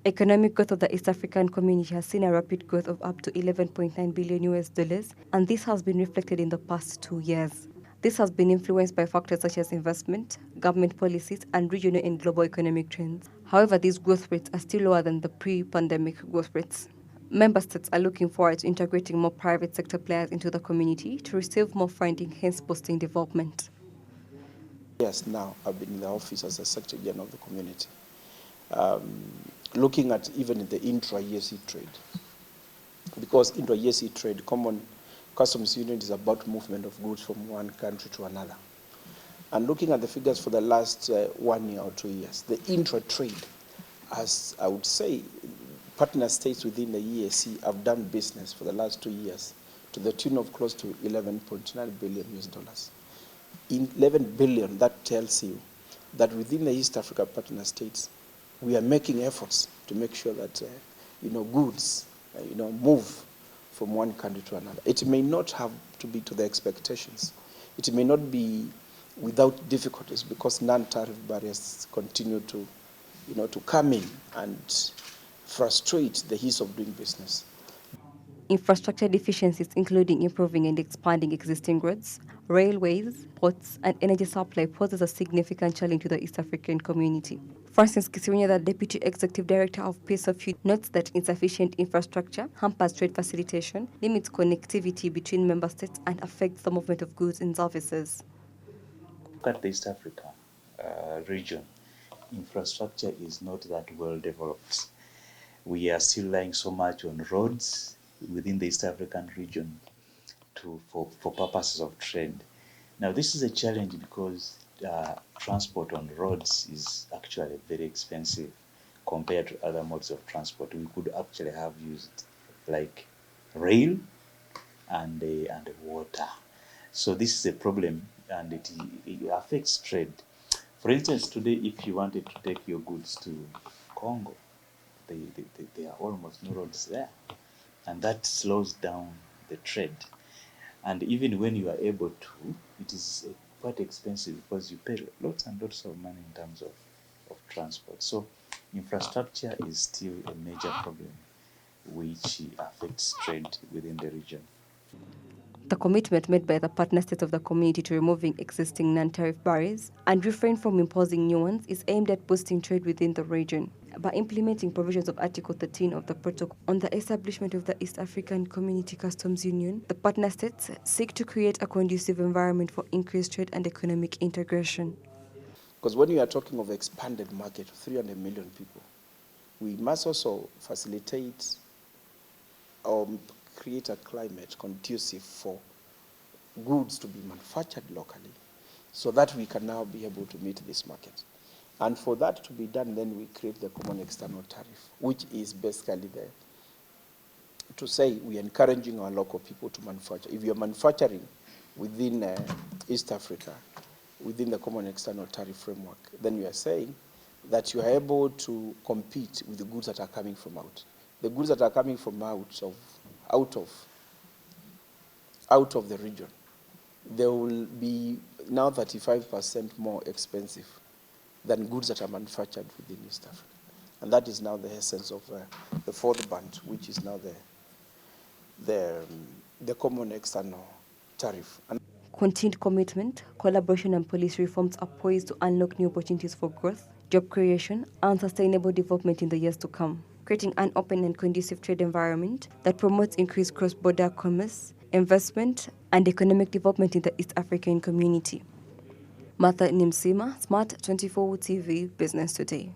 Economic growth of the East African community has seen a rapid growth of up to $11.9 billion US, and this has been reflected in the past 2 years. This has been influenced by factors such as investment, government policies, and regional and global economic trends. However, these growth rates are still lower than the pre-pandemic growth rates. Member states are looking forward to integrating more private sector players into the community to receive more funding, hence boosting development. Yes, now I've been in the office as a Secretary General of the community. Looking at even in the intra-EAC trade, because intra-EAC trade, common customs union is about movement of goods from one country to another. And looking at the figures for the last 1 year or 2 years, the intra-trade, as I would say, partner states within the EAC have done business for the last 2 years to the tune of close to $11.9 billion US. In 11 billion, that tells you that within the East Africa partner states, we are making efforts to make sure that goods move from one country to another. It may not have to be to the expectations. It may not be without difficulties because non-tariff barriers continue to come in and frustrate the ease of doing business. Infrastructure deficiencies, including improving and expanding existing roads, railways, ports, and energy supply, poses a significant challenge to the East African community. Francis Kisiwenya, the Deputy Executive Director of Peace of Youth, notes that insufficient infrastructure hampers trade facilitation, limits connectivity between member states, and affects the movement of goods and services. Look at the East Africa region. Infrastructure is not that well developed. We are still relying so much on roads within the East African region for purposes of trade. Now, this is a challenge because transport on roads is actually very expensive compared to other modes of transport. We could actually have used like rail and water. So this is a problem, and it affects trade. For instance, today, if you wanted to take your goods to Congo, there are almost no roads there, and that slows down the trade. And even when you are able to, it is quite expensive because you pay lots and lots of money in terms of transport. So infrastructure is still a major problem which affects trade within the region. The commitment made by the partner states of the community to removing existing non-tariff barriers and refrain from imposing new ones is aimed at boosting trade within the region. By implementing provisions of Article 13 of the Protocol on the establishment of the East African Community Customs Union, the partner states seek to create a conducive environment for increased trade and economic integration. Because when you are talking of expanded market of 300 million people, we must also facilitate or create a climate conducive for goods to be manufactured locally so that we can now be able to meet this market. And for that to be done, then we create the common external tariff, which is basically to say we are encouraging our local people to manufacture. If you're manufacturing within East Africa, within the common external tariff framework, then you are saying that you are able to compete with the goods that are coming from out. The goods that are coming from out of the region, they will be now 35% more expensive than goods that are manufactured within East Africa. And that is now the essence of the fourth band, which is now the common external tariff. Continued commitment, collaboration, and policy reforms are poised to unlock new opportunities for growth, job creation, and sustainable development in the years to come, creating an open and conducive trade environment that promotes increased cross-border commerce, investment, and economic development in the East African community. Matha Nimusiima, Smart24 TV, Business Today.